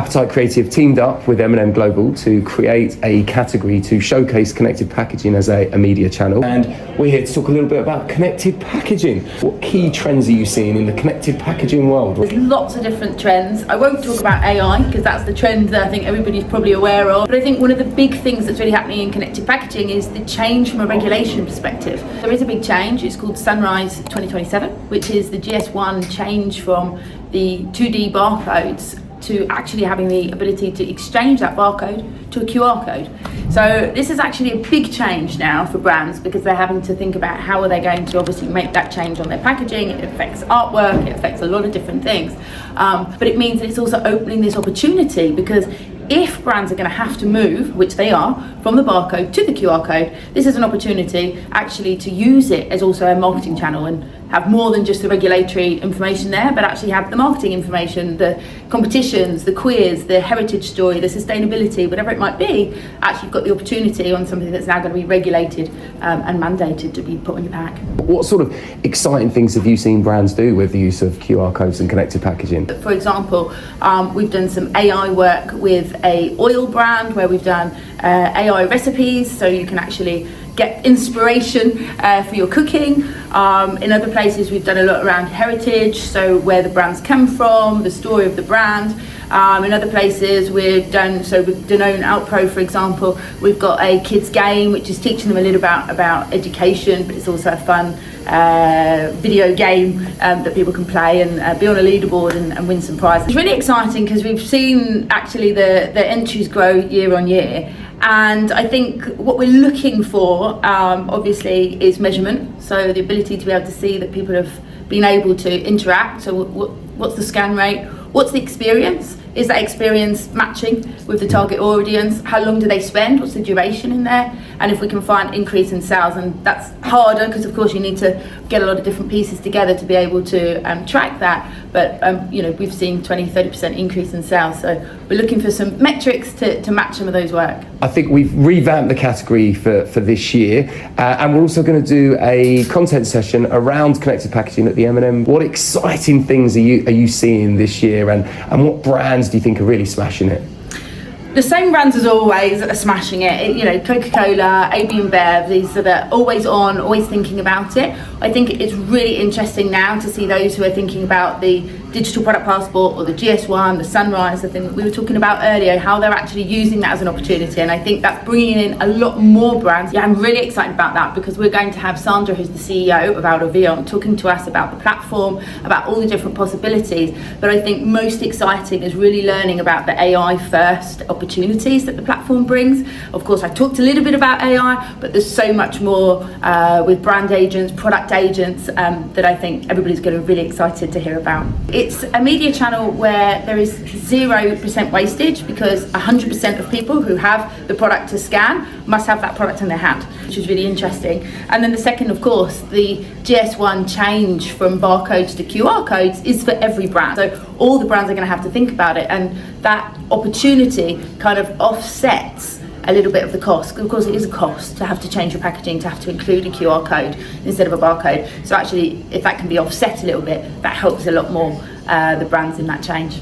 Appetite Creative teamed up with M&M Global to create a category to showcase connected packaging as a media channel. And we're here to talk a little bit about connected packaging. What key trends are you seeing in the connected packaging world? There's lots of different trends. I won't talk about AI because that's the trend that I think everybody's probably aware of. But I think one of the big things that's really happening in connected packaging is the change from a regulation perspective. There is a big change. It's called Sunrise 2027, which is the GS1 change from the 2D barcodes to actually having the ability to exchange that barcode to a QR code. So this is actually a big change now for brands because they're having to think about how are they going to obviously make that change on their packaging. It affects artwork, it affects a lot of different things. But it means that it's also opening this opportunity because if brands are going to have to move, which they are, from the barcode to the QR code, this is an opportunity actually to use it as also a marketing channel and have more than just the regulatory information there, but actually have the marketing information, the competitions, the quiz, the heritage story, the sustainability, whatever it might be. Actually, you've got the opportunity on something that's now going to be regulated and mandated to be put on your pack. What sort of exciting things have you seen brands do with the use of QR codes and connected packaging? For example, we've done some AI work with a oil brand where we've done AI recipes, so you can actually get inspiration for your cooking. In other places we've done a lot around heritage, so where the brands come from, the story of the brand. In other places we've done, so with Danone Outpro for example, we've got a kids game which is teaching them a little about education, but it's also a fun video game that people can play and be on a leaderboard and win some prizes. It's really exciting because we've seen actually the entries grow year on year. And I think what we're looking for, obviously, is measurement. So the ability to be able to see that people have been able to interact. So what's the scan rate? What's the experience? Is that experience matching with the target audience? How long do they spend? What's the duration in there? And if we can find increase in sales, and that's harder because of course you need to get a lot of different pieces together to be able to track that. But we've seen 20-30% increase in sales. So we're looking for some metrics to match some of those work. I think we've revamped the category for this year, and we're also going to do a content session around connected packaging at the M&M. What exciting things are you seeing this year, and what brands do you think are really smashing it? The same brands as always are smashing it. Coca-Cola, AB InBev, these that are always on, always thinking about it. I think it's really interesting now to see those who are thinking about the digital product passport or the GS1, the Sunrise, the thing that we were talking about earlier, how they're actually using that as an opportunity. And I think that's bringing in a lot more brands. Yeah, I'm really excited about that because we're going to have Sandra, who's the CEO of Out of Vion, talking to us about the platform, about all the different possibilities. But I think most exciting is really learning about the AI first opportunities that the platform brings. Of course, I talked a little bit about AI, but there's so much more with brand agents, product agents that I think everybody's going to be really excited to hear about. It's a media channel where there is 0% wastage because 100% of people who have the product to scan must have that product in their hand, which is really interesting. And then the second, of course, the GS1 change from barcodes to QR codes is for every brand. So all the brands are going to have to think about it, and that opportunity kind of offsets a little bit of the cost. Of course, it is a cost to have to change your packaging, to have to include a QR code instead of a barcode. So actually, if that can be offset a little bit, that helps a lot more the brands in that change.